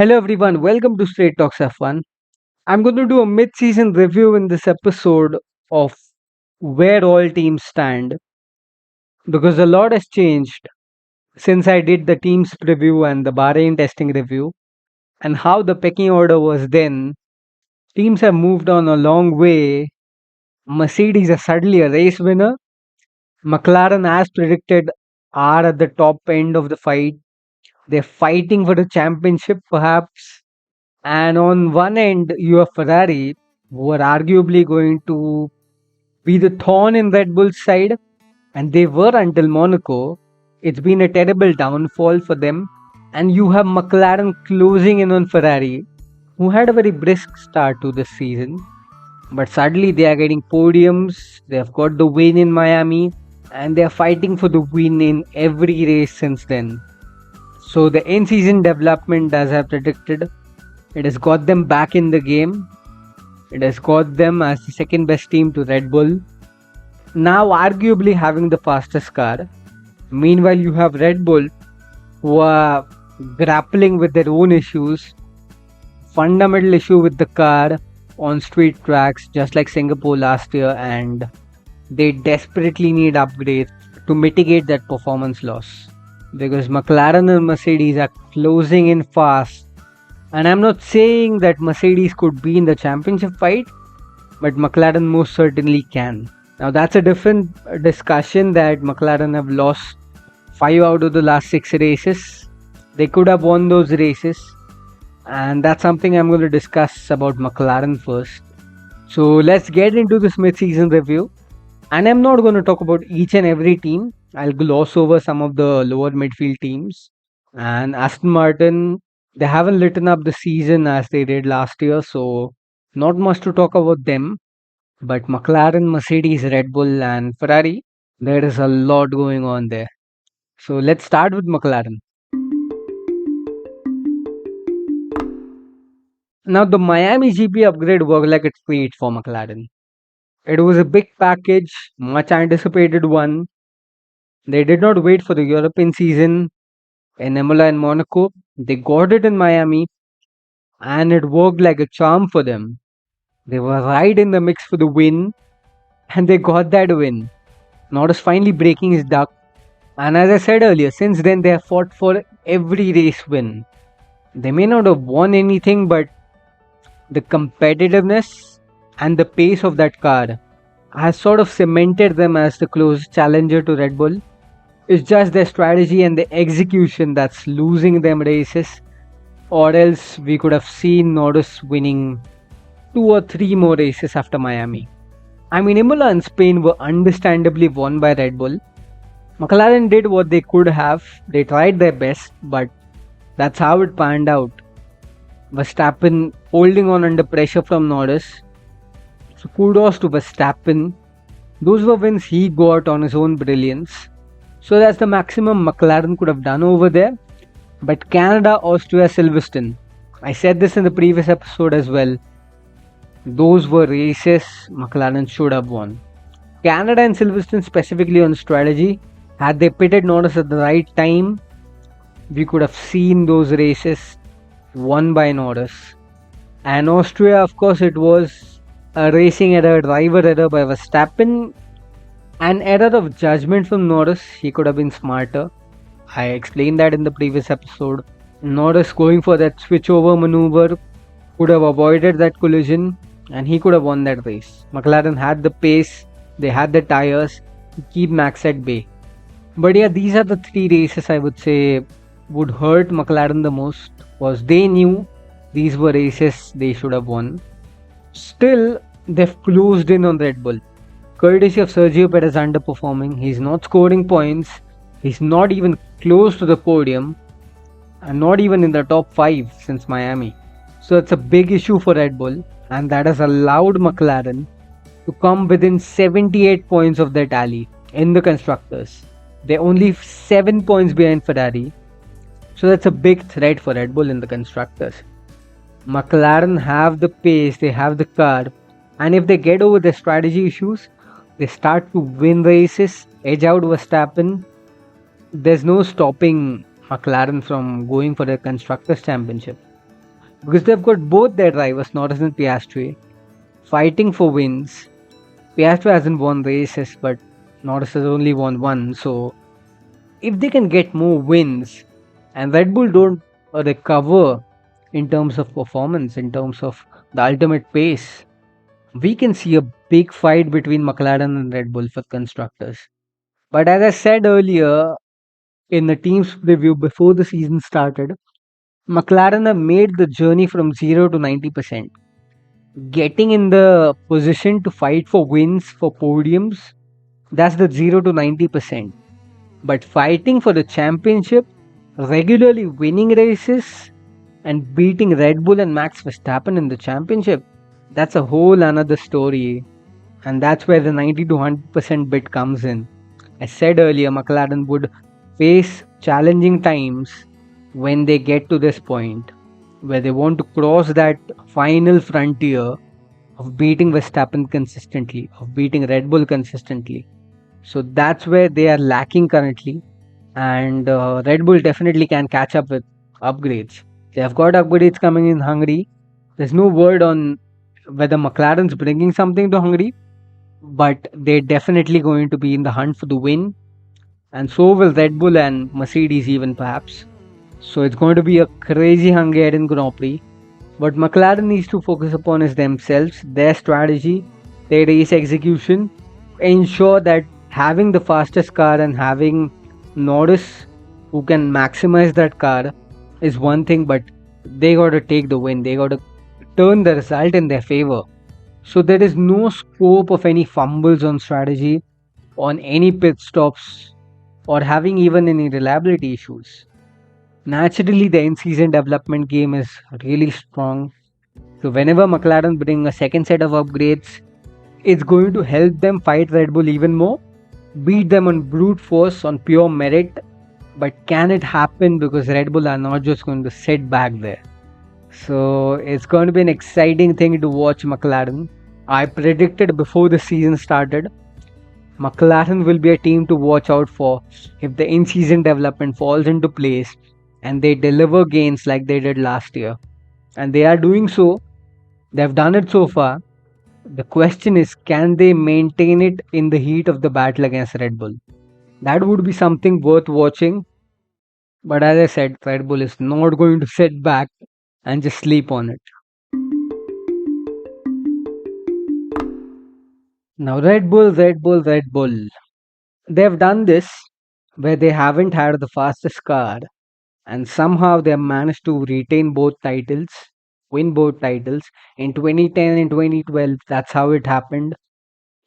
Hello everyone, welcome to Straight Talks F1. I'm going to do a mid-season review in this episode of where all teams stand because a lot has changed since I did the teams preview and the Bahrain testing review, and how the pecking order was then. Teams have moved on a long way. Mercedes is suddenly a race winner. McLaren, as predicted, are at the top end of the fight. They're fighting for the championship, perhaps. And on one end, you have Ferrari, who are arguably going to be the thorn in Red Bull's side, and they were until Monaco. It's been a terrible downfall for them. And you have McLaren closing in on Ferrari, who had a very brisk start to this season. But suddenly they are getting podiums, they have got the win in Miami, and they are fighting for the win in every race since then. So the end season development, as I predicted, it has got them back in the game. It has got them as the second best team to Red Bull. Now arguably having the fastest car. Meanwhile, you have Red Bull who are grappling with their own issues. Fundamental issue with the car on street tracks, just like Singapore last year, and they desperately need upgrades to mitigate that performance loss. Because McLaren and Mercedes are closing in fast. And I'm not saying that Mercedes could be in the championship fight, but McLaren most certainly can. Now that's a different discussion that McLaren have lost 5 out of the last 6 races. They could have won those races. And that's something I'm going to discuss about McLaren first. So let's get into this mid-season review. And I'm not going to talk about each and every team. I'll gloss over some of the lower midfield teams. And Aston Martin, they haven't lit up the season as they did last year, so not much to talk about them. But McLaren, Mercedes, Red Bull, and Ferrari, there is a lot going on there. So let's start with McLaren. Now, the Miami GP upgrade worked like a treat for McLaren. It was a big package, much anticipated one. They did not wait for the European season in Imola and Monaco. They got it in Miami, and it worked like a charm for them. They were right in the mix for the win, and they got that win. Norris finally breaking his duck. And as I said earlier, since then they have fought for every race win. They may not have won anything, but the competitiveness and the pace of that car has sort of cemented them as the close challenger to Red Bull. It's just their strategy and the execution that's losing them races, or else we could have seen Norris winning 2 or 3 more races after Miami. I mean, Imola and Spain were understandably won by Red Bull. McLaren did what they could have, they tried their best, but that's how it panned out. Verstappen holding on under pressure from Norris. So kudos to Verstappen. Those were wins he got on his own brilliance. So that's the maximum McLaren could have done over there. But Canada, Austria, Silverstone, I said this in the previous episode as well. Those were races McLaren should have won. Canada and Silverstone, specifically on strategy, had they pitted Norris at the right time, we could have seen those races won by Norris. And Austria, of course, it was a racing error, driver error by Verstappen. An error of judgment from Norris. He could have been smarter. I explained that in the previous episode. Norris going for that switchover maneuver could have avoided that collision, and he could have won that race. McLaren had the pace, they had the tires to keep Max at bay. But yeah, these are the 3 races I would say would hurt McLaren the most, because they knew these were races they should have won. Still, they've closed in on Red Bull. Courtesy of Sergio Perez underperforming, he's not scoring points, he's not even close to the podium, and not even in the top 5 since Miami. So it's a big issue for Red Bull, and that has allowed McLaren to come within 78 points of their tally in the constructors. They're only 7 points behind Ferrari, so that's a big threat for Red Bull in the constructors. McLaren have the pace, they have the car, and if they get over their strategy issues, they start to win races, edge out Verstappen. There's no stopping McLaren from going for the Constructors' Championship. because they've got both their drivers, Norris and Piastri, fighting for wins. Piastri hasn't won races, but Norris has only won one. So if they can get more wins and Red Bull don't recover in terms of performance, in terms of the ultimate pace, we can see a big fight between McLaren and Red Bull for constructors. But as I said earlier in the team's preview before the season started, McLaren have made the journey from 0 to 90%. Getting in the position to fight for wins, for podiums, that's the 0 to 90%. But fighting for the championship, regularly winning races, and beating Red Bull and Max Verstappen in the championship, that's a whole another story. And that's where the 90 to 100% bit comes in. I said earlier, McLaren would face challenging times when they get to this point, where they want to cross that final frontier of beating Verstappen consistently, of beating Red Bull consistently. So that's where they are lacking currently. And Red Bull definitely can catch up with upgrades. They have got upgrades coming in Hungary. There's no word on whether McLaren's bringing something to Hungary, but they're definitely going to be in the hunt for the win. And so will Red Bull and Mercedes, even perhaps. So it's going to be a crazy Hungarian Grand Prix. What McLaren needs to focus upon is themselves, their strategy, their race execution. Ensure that having the fastest car and having Norris who can maximize that car is one thing, but they got to take the win. They got to turn the result in their favor. So there is no scope of any fumbles on strategy, on any pit stops, or having even any reliability issues. Naturally, the in-season development game is really strong. So whenever McLaren bring a second set of upgrades, it's going to help them fight Red Bull even more, beat them on brute force, on pure merit. But can it happen? Because Red Bull are not just going to sit back there. So it's going to be an exciting thing to watch McLaren. I predicted before the season started, McLaren will be a team to watch out for if the in-season development falls into place and they deliver gains like they did last year. And they are doing so. They've done it so far. The question is, can they maintain it in the heat of the battle against Red Bull? That would be something worth watching. But as I said, Red Bull is not going to sit back and just sleep on it. Now, Red Bull. They've done this where they haven't had the fastest car and somehow they have managed to retain both titles, win both titles. In 2010 and 2012, that's how it happened.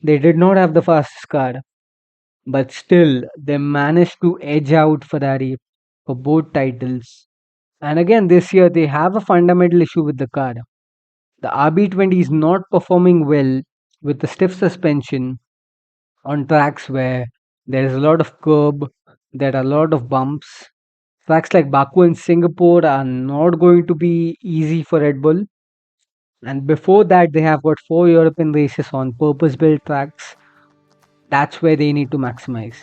They did not have the fastest car, but still they managed to edge out Ferrari for both titles. And again, this year they have a fundamental issue with the car. The RB20 is not performing well with the stiff suspension on tracks where there is a lot of curb, there are a lot of bumps. Tracks like Baku and Singapore are not going to be easy for Red Bull. And before that, they have got 4 European races on purpose built tracks. That's where they need to maximize.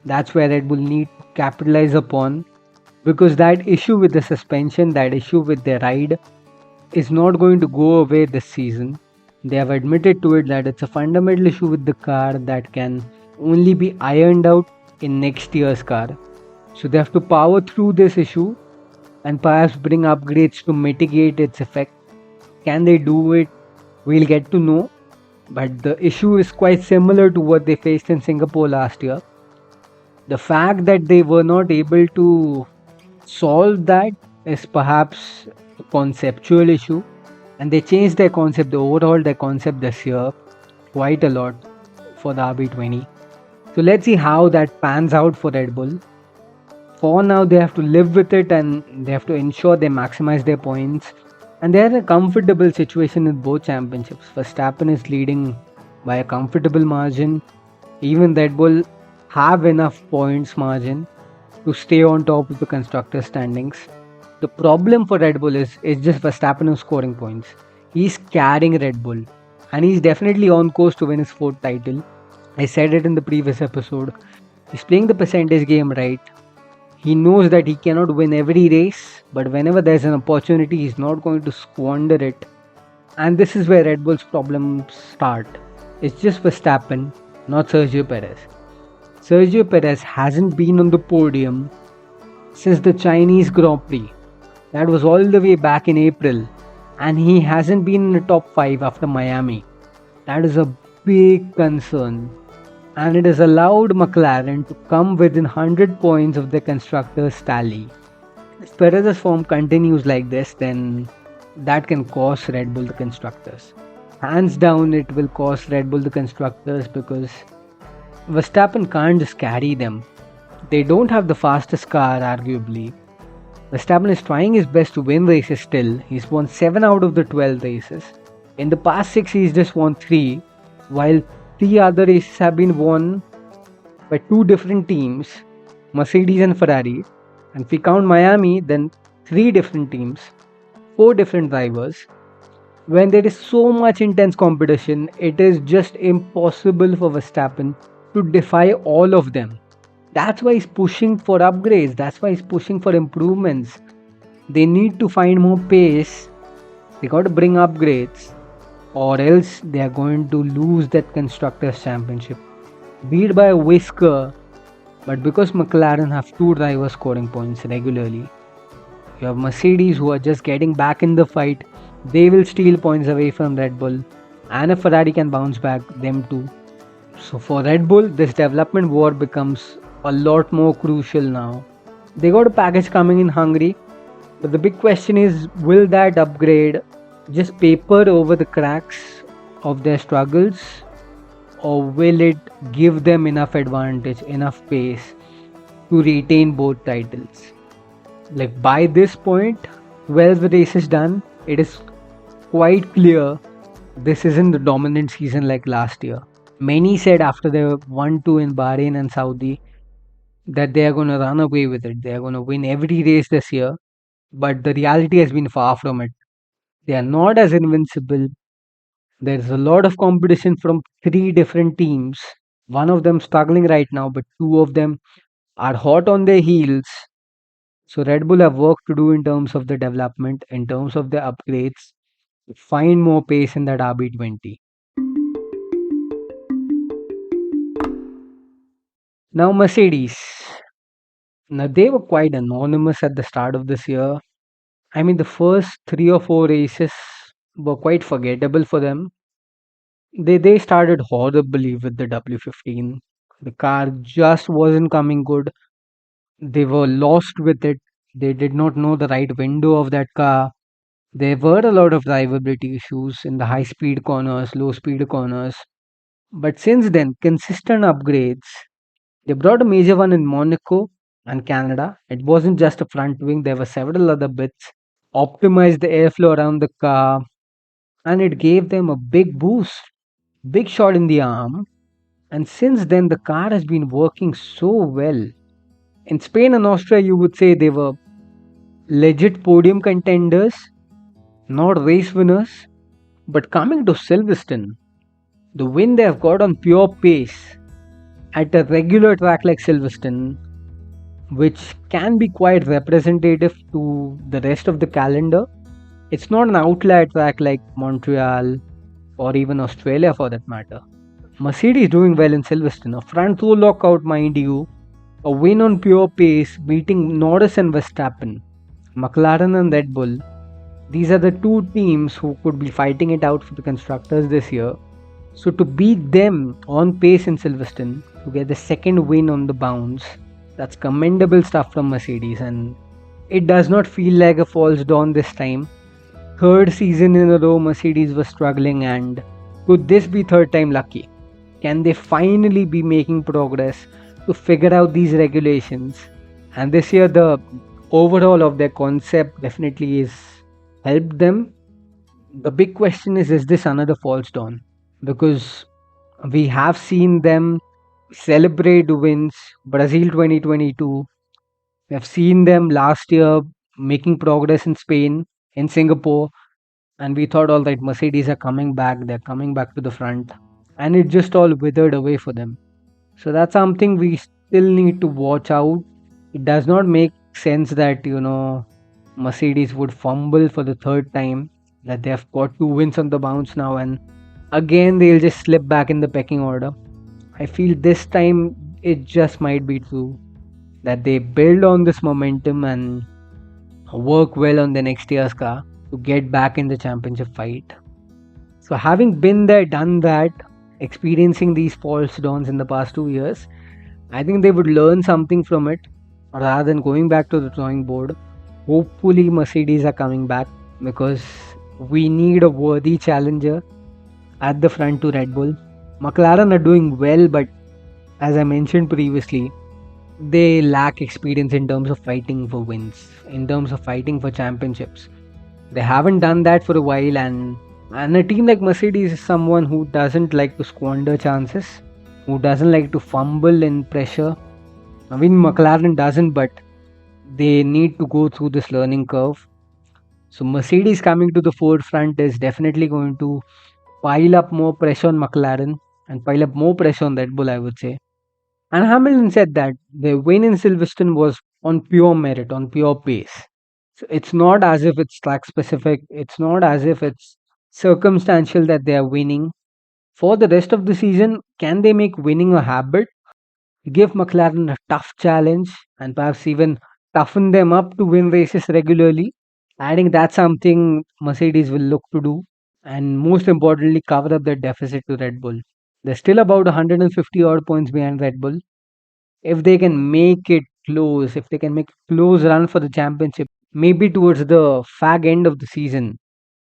That's where Red Bull need to capitalize upon, because that issue with the suspension, that issue with their ride is not going to go away this season. They have admitted to it that it's a fundamental issue with the car that can only be ironed out in next year's car. So they have to power through this issue and perhaps bring upgrades to mitigate its effect. Can they do it? We'll get to know. But the issue is quite similar to what they faced in Singapore last year. The fact that they were not able to solve that is perhaps a conceptual issue. And they changed their concept, they overhauled their concept this year quite a lot for the RB20. So let's see how that pans out for Red Bull. For now, they have to live with it and they have to ensure they maximize their points. And they're in a comfortable situation in both championships. Verstappen is leading by a comfortable margin. Even Red Bull have enough points margin to stay on top of the constructor standings. The problem for Red Bull is just Verstappen who's scoring points. He's carrying Red Bull and he's definitely on course to win his 4th title. I said it in the previous episode. He's playing the percentage game right. He knows that he cannot win every race, but whenever there's an opportunity, he's not going to squander it. And this is where Red Bull's problems start. It's just Verstappen, not Sergio Perez. Sergio Perez hasn't been on the podium since the Chinese Grand Prix. That was all the way back in April. And he hasn't been in the top 5 after Miami. That is a big concern. And it has allowed McLaren to come within 100 points of the constructors' tally. If Perez's form continues like this, then that can cost Red Bull the constructors. Hands down, it will cost Red Bull the constructors because Verstappen can't just carry them. They don't have the fastest car, arguably. Verstappen is trying his best to win races still. He's won 7 out of the 12 races. In the past 6, he's just won 3, while 3 other races have been won by 2 different teams, Mercedes and Ferrari. And if we count Miami, then 3 different teams, 4 different drivers. When there is so much intense competition, it is just impossible for Verstappen to defy all of them. That's why he's pushing for upgrades. That's why he's pushing for improvements. They need to find more pace. They got to bring upgrades, or else they are going to lose that Constructors' Championship. Beat by a whisker, but because McLaren have 2 drivers scoring points regularly, you have Mercedes who are just getting back in the fight. They will steal points away from Red Bull, and if Ferrari can bounce back, them too. So for Red Bull, this development war becomes a lot more crucial now. They got a package coming in Hungary, but the big question is, will that upgrade just paper over the cracks of their struggles, or will it give them enough advantage, enough pace to retain both titles? Like by this point, 12 races done, it is quite clear this isn't the dominant season like last year. Many said after they 1-2 in Bahrain and Saudi that they are going to run away with it. They are going to win every race this year. But the reality has been far from it. They are not as invincible. There's a lot of competition from 3 different teams. One of them struggling right now, but 2 of them are hot on their heels. So Red Bull have work to do in terms of the development, in terms of the upgrades, to find more pace in that RB20. Now Mercedes. Now they were quite anonymous at the start of this year. I mean, the first 3 or 4 races were quite forgettable for them. They started horribly with the W15. The car just wasn't coming good. They were lost with it. They did not know the right window of that car. There were a lot of drivability issues in the high speed corners, low speed corners. But since then, consistent upgrades. They brought a major one in Monaco and Canada. It wasn't just a front wing, there were several other bits. Optimized the airflow around the car, and it gave them a big boost, big shot in the arm. And since then, the car has been working so well. In Spain and Austria, you would say they were legit podium contenders, not race winners. But coming to Silverstone, the win they have got on pure pace at a regular track like Silverstone, which can be quite representative to the rest of the calendar. It's not an outlier track like Montreal or even Australia for that matter. Mercedes doing well in Silverstone, a front row lockout, mind you, a win on pure pace, beating Norris and Verstappen, McLaren and Red Bull. These are the 2 teams who could be fighting it out for the constructors this year. So to beat them on pace in Silverstone, to get the second win on the bounce, that's commendable stuff from Mercedes, and it does not feel like a false dawn this time. 3rd season in a row Mercedes was struggling, and could this be 3rd time lucky? Can they finally be making progress to figure out these regulations? And this year the overall of their concept definitely is helped them. The big question is this another false dawn? Because we have seen them celebrate wins, Brazil 2022. We have seen them last year making progress in Spain, in Singapore, and we thought, all right, Mercedes are coming back, they're coming back to the front, and it just all withered away for them. So that's something we still need to watch out. It does not make sense that, Mercedes would fumble for the third time, that they have got 2 wins on the bounce now, and again they'll just slip back in the pecking order. I feel this time it just might be true that they build on this momentum and work well on the next year's car to get back in the championship fight. So, having been there, done that, experiencing these false dawns in the past 2 years, I think they would learn something from it rather than going back to the drawing board. Hopefully, Mercedes are coming back because we need a worthy challenger at the front to Red Bull. McLaren are doing well, but as I mentioned previously, they lack experience in terms of fighting for wins, in terms of fighting for championships. They haven't done that for a while, and a team like Mercedes is someone who doesn't like to squander chances, who doesn't like to fumble in pressure. I mean, McLaren doesn't, but they need to go through this learning curve. So Mercedes coming to the forefront is definitely going to pile up more pressure on McLaren and pile up more pressure on Red Bull, I would say. And Hamilton said that the win in Silverstone was on pure merit, on pure pace. So it's not as if it's track specific, it's not as if it's circumstantial that they are winning. For the rest of the season, can they make winning a habit? Give McLaren a tough challenge and perhaps even toughen them up to win races regularly? I think that's something Mercedes will look to do, and most importantly, cover up their deficit to Red Bull. They're still about 150 odd points behind Red Bull. If they can make it close, if they can make a close run for the championship, maybe towards the fag end of the season,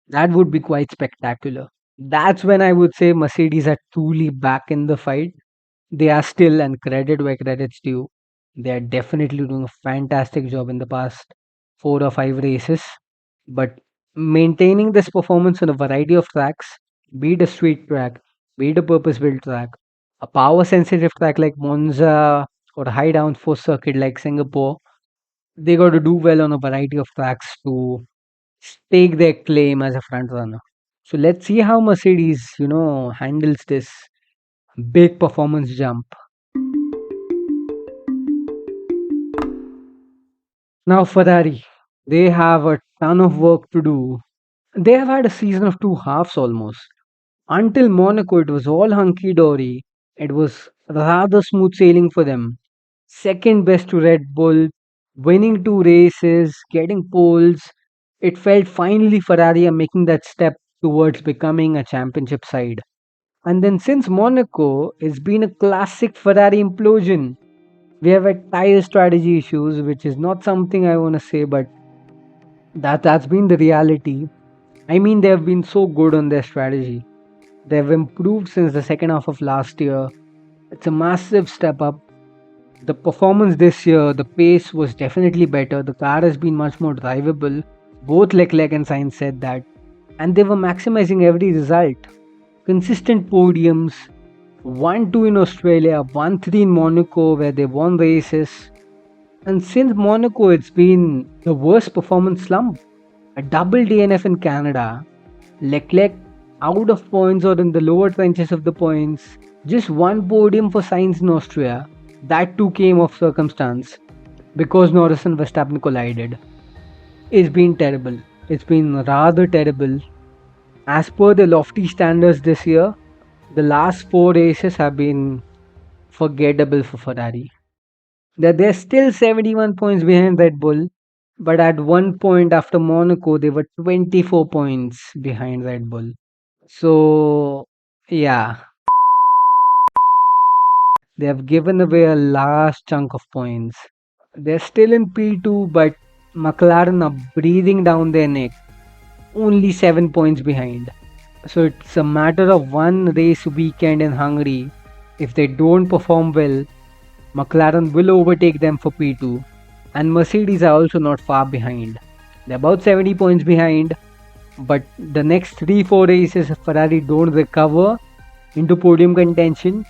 that would be quite spectacular. That's when I would say Mercedes are truly back in the fight. They are still, and credit where credit's due, they are definitely doing a fantastic job in the past 4 or 5 races. But maintaining this performance on a variety of tracks, be it a street track, be it a purpose built track, a power sensitive track like Monza, or a high downforce circuit like Singapore, they got to do well on a variety of tracks to stake their claim as a front runner. So let's see how Mercedes, handles this big performance jump. Now, Ferrari, they have a ton of work to do. They have had a season of two halves almost. Until Monaco, it was all hunky dory. It was rather smooth sailing for them. Second best to Red Bull, winning 2 races, getting poles. It felt finally Ferrari are making that step towards becoming a championship side. And then since Monaco, it's been a classic Ferrari implosion. We have had tire strategy issues, which is not something I want to say, but that's been the reality. I mean, they have been so good on their strategy. They've improved since the second half of last year. It's a massive step up. The performance this year, the pace was definitely better. The car has been much more drivable. Both Leclerc and Sainz said that. And they were maximizing every result. Consistent podiums, 1-2 in Australia, 1-3 in Monaco where they won races. And since Monaco, it's been the worst performance slump. A double DNF in Canada. Leclerc out of points or in the lower trenches of the points. Just one podium for Sainz in Austria. That too came of circumstance because Norris and Verstappen collided. It's been terrible. It's been rather terrible. As per the lofty standards this year, the last 4 races have been forgettable for Ferrari. They're still 71 points behind Red Bull, but at one point after Monaco, they were 24 points behind Red Bull. So, yeah, they have given away a large chunk of points. They're still in P2, but McLaren are breathing down their neck, only 7 points behind. So it's a matter of one race weekend in Hungary. If they don't perform well, McLaren will overtake them for P2, and Mercedes are also not far behind. They're about 70 points behind, but the next 3-4 races, if Ferrari don't recover into podium contention,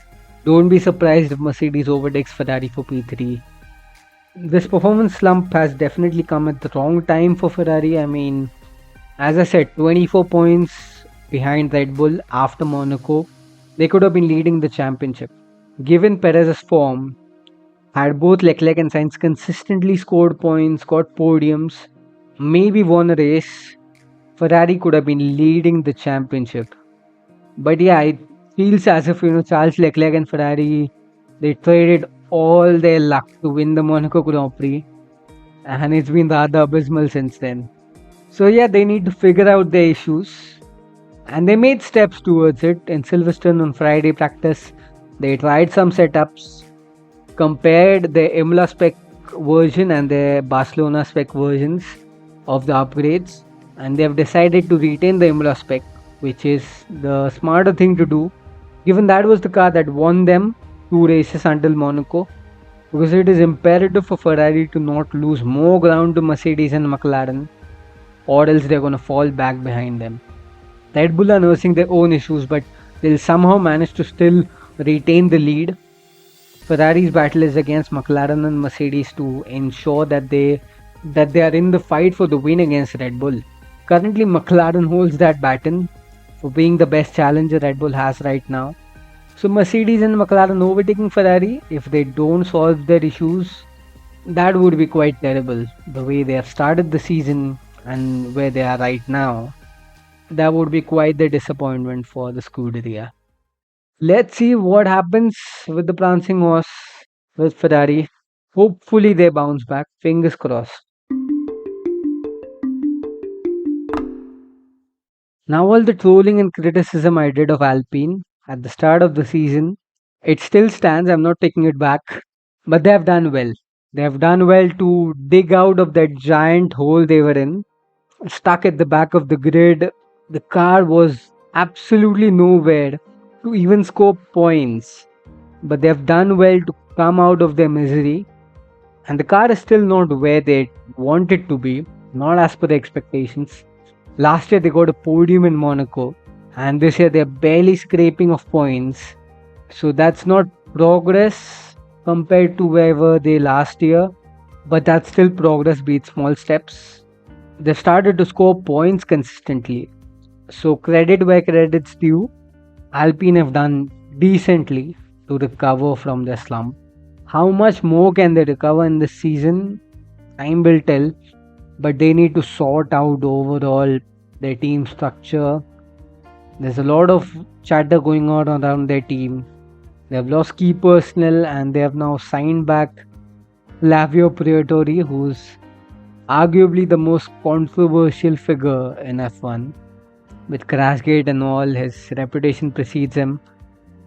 don't be surprised if Mercedes overtakes Ferrari for P3. This performance slump has definitely come at the wrong time for Ferrari. I mean, as I said, 24 points behind Red Bull after Monaco. They could have been leading the championship. Given Perez's form, Had both Leclerc and Sainz consistently scored points, got podiums, maybe won a race, Ferrari could have been leading the championship. But yeah, it feels as if Charles Leclerc and Ferrari they traded all their luck to win the Monaco Grand Prix, and it's been rather abysmal since then. So yeah, they need to figure out their issues, and they made steps towards it. In Silverstone on Friday practice, they tried some setups, compared the Imola spec version and the Barcelona spec versions of the upgrades, and they have decided to retain the Imola spec, which is the smarter thing to do, given that was the car that won them 2 races until Monaco, because it is imperative for Ferrari to not lose more ground to Mercedes and McLaren, or else they're going to fall back behind them. Red Bull are nursing their own issues, but they'll somehow manage to still retain the lead. Ferrari's battle is against McLaren and Mercedes to ensure that they are in the fight for the win against Red Bull. Currently, McLaren holds that baton for being the best challenger Red Bull has right now. So Mercedes and McLaren overtaking Ferrari, if they don't solve their issues, that would be quite terrible. The way they have started the season and where they are right now, that would be quite the disappointment for the Scuderia. Let's see what happens with the prancing horse with Ferrari. Hopefully they bounce back. Fingers crossed. Now all the trolling and criticism I did of Alpine at the start of the season, it still stands. I'm not taking it back. But they have done well. They have done well to dig out of that giant hole they were in. Stuck at the back of the grid. The car was absolutely nowhere to even score points. But they have done well to come out of their misery. And the car is still not where they want it to be, not as per the expectations. Last year they got a podium in Monaco, and this year they're barely scraping of points. So that's not progress compared to where were they last year, but that's still progress, be it small steps. They started to score points consistently. So credit where credit's due. Alpine have done decently to recover from their slump. How much more can they recover in this season? Time will tell, but they need to sort out overall their team structure. There's a lot of chatter going on around their team. They have lost key personnel and they have now signed back Flavio Briatore, who's arguably the most controversial figure in F1. With Crashgate and all, his reputation precedes him.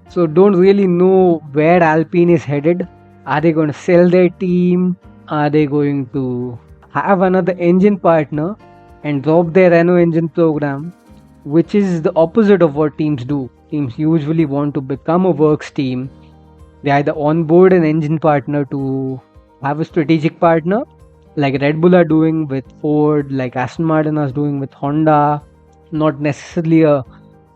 So don't really know where Alpine is headed. Are they going to sell their team? Are they going to have another engine partner and drop their Renault engine program, which is the opposite of what teams do? Teams usually want to become a works team. They either onboard an engine partner to have a strategic partner, like Red Bull are doing with Ford, like Aston Martin is doing with Honda. Not necessarily a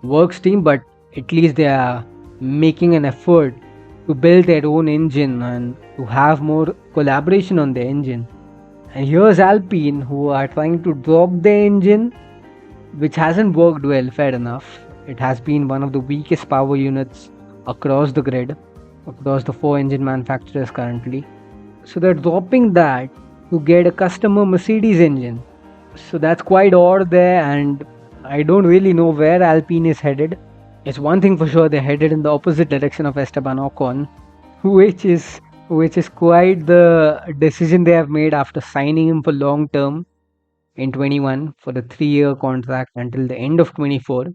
works team, but at least they are making an effort to build their own engine and to have more collaboration on the engine. And here's Alpine, who are trying to drop the engine, which hasn't worked well, fair enough. It has been one of the weakest power units across the grid, across the 4 engine manufacturers currently. So they're dropping that to get a customer Mercedes engine. So that's quite odd there, and I don't really know where Alpine is headed. It's one thing for sure, they're headed in the opposite direction of Esteban Ocon, which is quite the decision they have made after signing him for long term in 21 for a 3-year contract until the end of 24,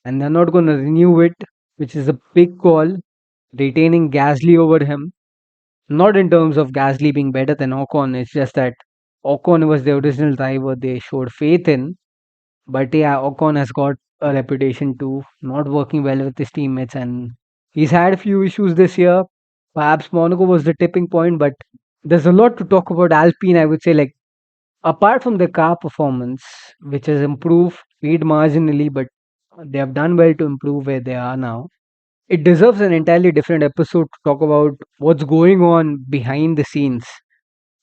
and they're not going to renew it, which is a big call, retaining Gasly over him. Not in terms of Gasly being better than Ocon, it's just that Ocon was the original driver they showed faith in. But yeah, Ocon has got a reputation to not working well with his teammates, and he's had a few issues this year. Perhaps Monaco was the tipping point, but there's a lot to talk about Alpine, I would say. Like, apart from the car performance, which has improved, paid marginally, but they have done well to improve where they are now. It deserves an entirely different episode to talk about what's going on behind the scenes.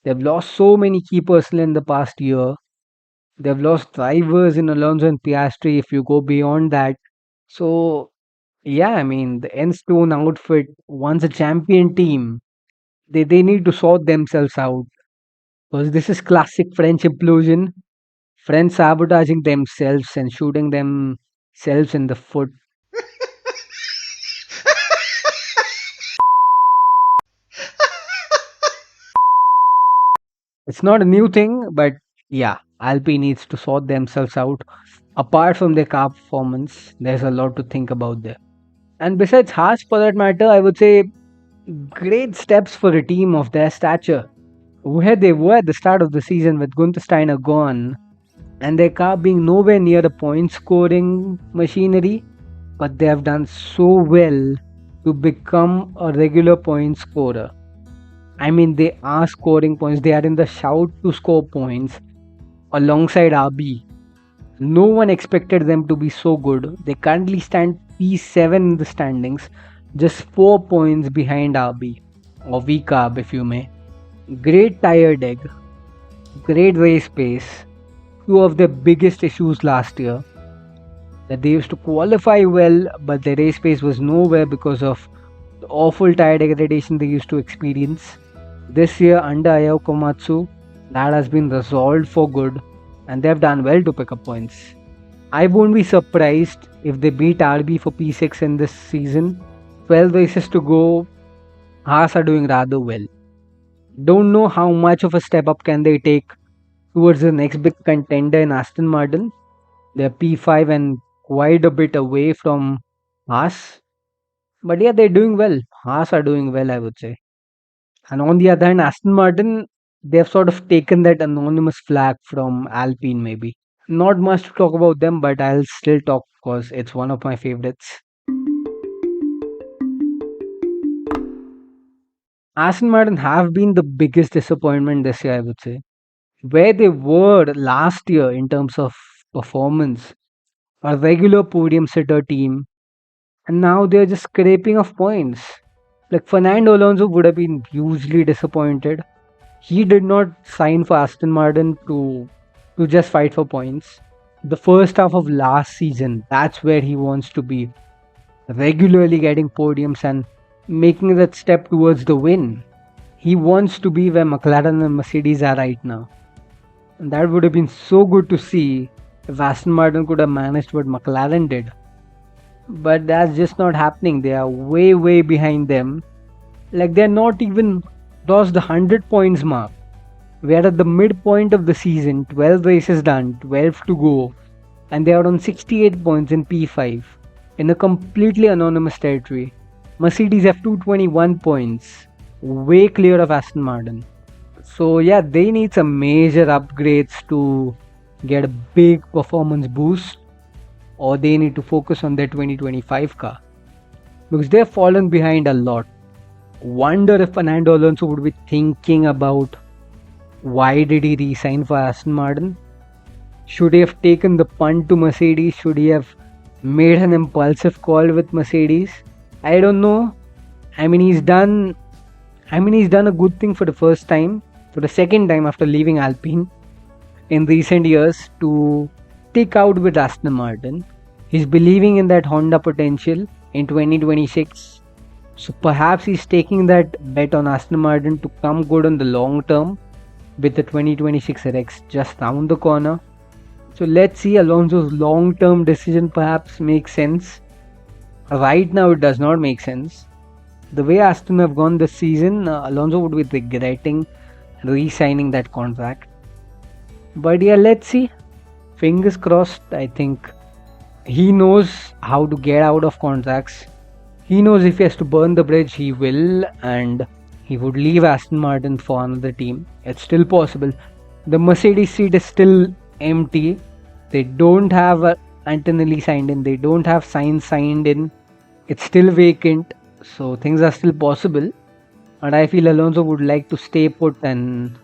They've lost so many key personnel in the past year. They've lost drivers in Alonso and Piastri if you go beyond that. So, yeah, I mean, the Enstone outfit, once a champion team, They need to sort themselves out because this is classic French implosion. Friends sabotaging themselves and shooting themselves in the foot. It's not a new thing, but yeah, Alpine needs to sort themselves out. Apart from their car performance, there's a lot to think about there. And besides Haas, for that matter, I would say great steps for a team of their stature. Where they were at the start of the season with Gunther Steiner gone, and their car being nowhere near the point scoring machinery, but they have done so well to become a regular point scorer. I mean, they are scoring points, they are in the shout to score points alongside RB. No one expected them to be so good. They currently stand P7 in the standings, just 4 points behind RB, or VCARB if you may. Great tire deck, great race pace. Two of their biggest issues last year that they used to qualify well, but the race pace was nowhere because of the awful tire degradation they used to experience. This year, under Ayao Komatsu, that has been resolved for good, and they've done well to pick up points. I won't be surprised if they beat RB for P6 in this season. 12 races to go, Haas are doing rather well. Don't know how much of a step up can they take towards the next big contender in Aston Martin. They're P5 and quite a bit away from Haas. But yeah, they're doing well. Haas are doing well, I would say. And on the other hand, Aston Martin, they've sort of taken that anonymous flag from Alpine, maybe. Not much to talk about them, but I'll still talk because it's one of my favorites. Aston Martin have been the biggest disappointment this year, I would say. Where they were last year in terms of performance, a regular podium sitter team, and now they're just scraping off points. Like Fernando Alonso would have been hugely disappointed. He did not sign for Aston Martin to just fight for points. The first half of last season, that's where he wants to be, regularly getting podiums and making that step towards the win. He wants to be where McLaren and Mercedes are right now. And that would have been so good to see if Aston Martin could have managed what McLaren did. But that's just not happening. They are way, way behind them. Like they're not even crossed the 100 points mark. We're at the midpoint of the season, 12 races done, 12 to go, and they are on 68 points in P5 in a completely anonymous territory. Mercedes have 221 points, way clear of Aston Martin. So yeah, they need some major upgrades to get a big performance boost, or they need to focus on their 2025 car because they've fallen behind a lot. Wonder if Fernando Alonso would be thinking about why did he resign for Aston Martin? Should he have taken the punt to Mercedes? Should he have made an impulsive call with Mercedes? I don't know. I mean, he's done a good thing for the first time, for the second time after leaving Alpine in recent years to stick out with Aston Martin. He's believing in that Honda potential in 2026. So perhaps he's taking that bet on Aston Martin to come good on the long term with the 2026 Rex just round the corner. So let's see, Alonso's long term decision perhaps makes sense. Right now it does not make sense. The way Aston have gone this season, Alonso would be regretting re-signing that contract. But yeah, let's see. Fingers crossed. I think he knows how to get out of contracts. He knows if he has to burn the bridge, he will, and he would leave Aston Martin for another team. It's still possible. The Mercedes seat is still empty. They don't have Antonelli signed in. They don't have Sainz signed in. It's still vacant. So things are still possible. And I feel Alonso would like to stay put and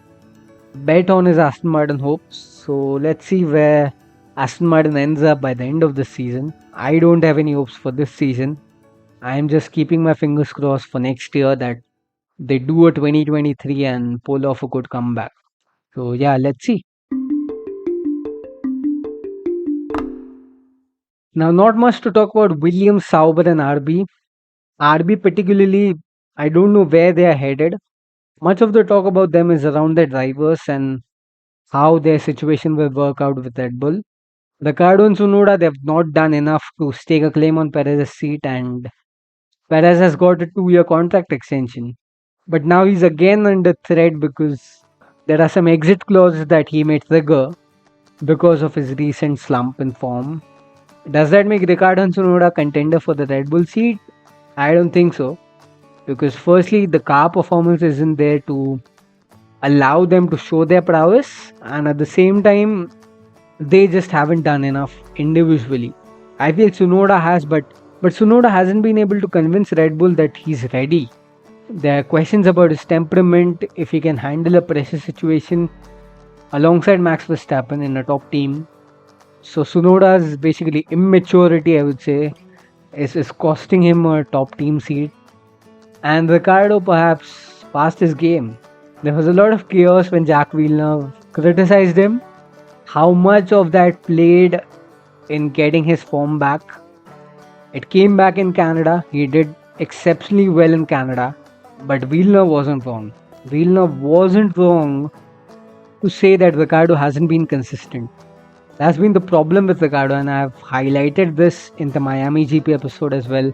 bet on his Aston Martin hopes. So let's see where Aston Martin ends up by the end of this season. I don't have any hopes for this season. I'm just keeping my fingers crossed for next year that they do a 2023 and pull off a good comeback. So yeah, let's see. Now, not much to talk about Williams, Sauber, and RB. RB particularly, I don't know where they are headed. Much of the talk about them is around their drivers and how their situation will work out with Red Bull. Ricciardo and Tsunoda, they've not done enough to stake a claim on Perez's seat, and Perez has got a 2-year contract extension. But now he's again under threat because there are some exit clauses that he may trigger because of his recent slump in form. Does that make Ricciardo and Tsunoda contender for the Red Bull seat? I don't think so. Because firstly, the car performance isn't there to allow them to show their prowess, and at the same time, they just haven't done enough individually. I feel Tsunoda has, but Tsunoda hasn't been able to convince Red Bull that he's ready. There are questions about his temperament, if he can handle a pressure situation alongside Max Verstappen in a top team. So Tsunoda's basically immaturity, I would say, is costing him a top team seat. And Ricciardo perhaps passed his game. There was a lot of chaos when Jack Villeneuve criticized him. How much of that played in getting his form back? It came back in Canada. He did exceptionally well in Canada. But Villeneuve wasn't wrong. Villeneuve wasn't wrong to say that Ricciardo hasn't been consistent. That's been the problem with Ricciardo, and I've highlighted this in the Miami GP episode as well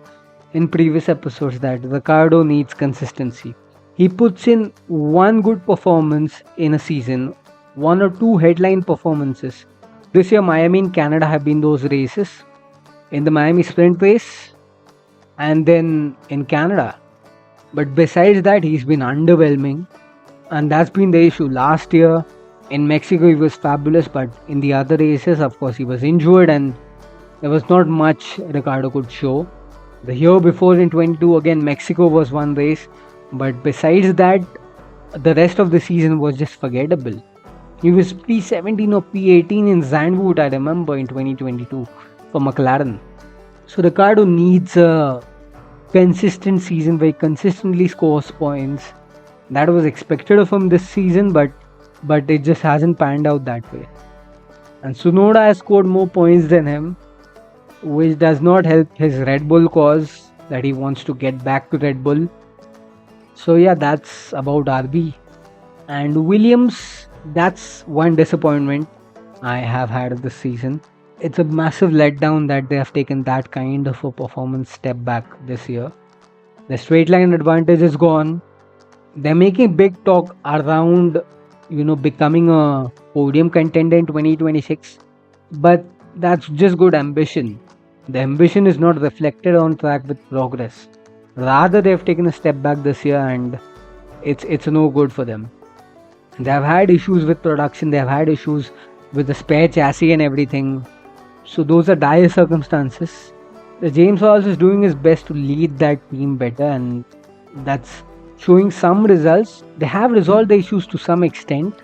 in previous episodes, that Ricciardo needs consistency. He puts in one good performance in a season, one or two headline performances. This year, Miami and Canada have been those races. In the Miami sprint race and then in Canada. But besides that, he's been underwhelming, and that's been the issue. Last year in Mexico, he was fabulous, but in the other races, of course, he was injured and there was not much Ricciardo could show. The year before in 22, again, Mexico was one race, but besides that, the rest of the season was just forgettable. He was P17 or P18 in Zandvoort, I remember, in 2022 for McLaren. So Ricciardo needs a consistent season where he consistently scores points. That was expected of him this season, but it just hasn't panned out that way. And Tsunoda has scored more points than him, which does not help his Red Bull cause that he wants to get back to Red Bull. So yeah, that's about RB. And Williams, that's one disappointment I have had this season. It's a massive letdown that they have taken that kind of a performance step back this year. The straight line advantage is gone. They're making big talk around, becoming a podium contender in 2026. But that's just good ambition. The ambition is not reflected on track with progress. Rather, they've taken a step back this year, and it's no good for them. They have had issues with production. They have had issues with the spare chassis and everything. So those are dire circumstances. The James Hawes is doing his best to lead that team better, and that's showing some results. They have resolved the issues to some extent,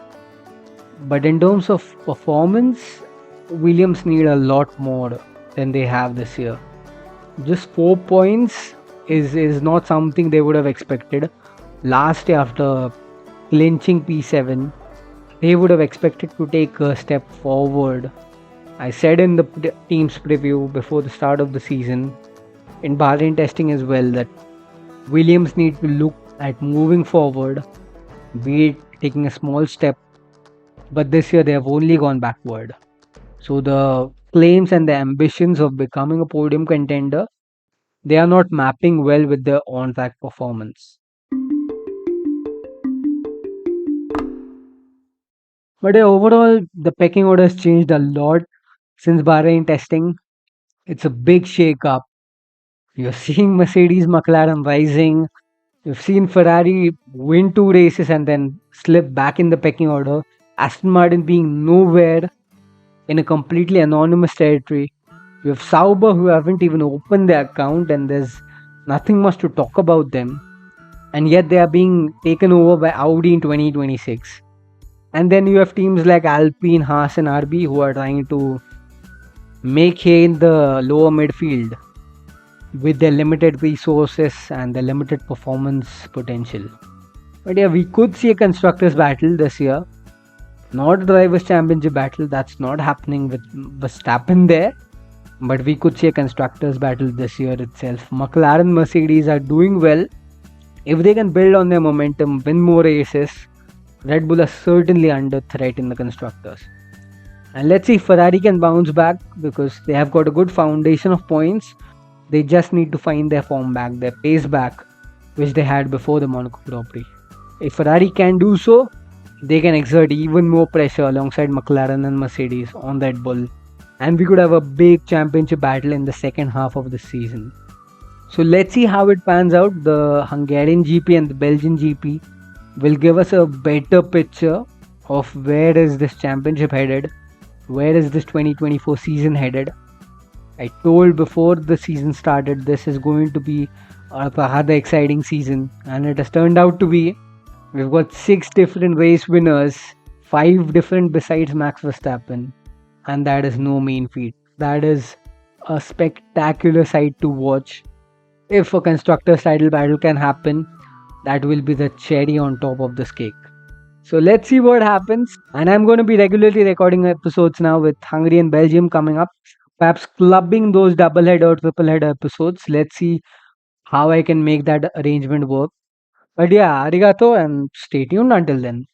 but in terms of performance, Williams need a lot more than they have this year. Just 4 points is not something they would have expected. Last year, after clinching P7, they would have expected to take a step forward. I said in the team's preview before the start of the season, in Bahrain testing as well, that Williams need to look at moving forward, be it taking a small step, but this year they have only gone backward. So the claims and the ambitions of becoming a podium contender, they are not mapping well with their on-track performance. But overall, the pecking order has changed a lot since Bahrain testing. It's a big shake-up. You're seeing Mercedes, McLaren rising. You've seen Ferrari win 2 races and then slip back in the pecking order. Aston Martin being nowhere in a completely anonymous territory. You have Sauber, who haven't even opened their account, and there's nothing much to talk about them. And yet they are being taken over by Audi in 2026. And then you have teams like Alpine, Haas and RB who are trying to make hay in the lower midfield with their limited resources and their limited performance potential. But yeah, we could see a constructors battle this year. Not a drivers championship battle, that's not happening with Verstappen there. But we could see a constructors battle this year itself. McLaren, Mercedes are doing well If they can build on their momentum, win more races, Red Bull are certainly under threat in the constructors. And let's see if Ferrari can bounce back because they have got a good foundation of points. They just need to find their form back, their pace back, which they had before the Monaco Grand Prix. If Ferrari can do so, they can exert even more pressure alongside McLaren and Mercedes on Red Bull. And we could have a big championship battle in the second half of the season. So let's see how it pans out. The Hungarian GP and the Belgian GP will give us a better picture of where is this championship headed, where is this 2024 season headed. I told before the season started this is going to be a rather exciting season, and it has turned out to be. We've got 6 different race winners, 5 different besides Max Verstappen, and that is no mean feat. That is a spectacular sight to watch. If a constructors title battle can happen, that will be the cherry on top of this cake. So let's see what happens. And I'm going to be regularly recording episodes now with Hungary and Belgium coming up. Perhaps clubbing those double head or triple head episodes. Let's see how I can make that arrangement work. But yeah, arigato and stay tuned until then.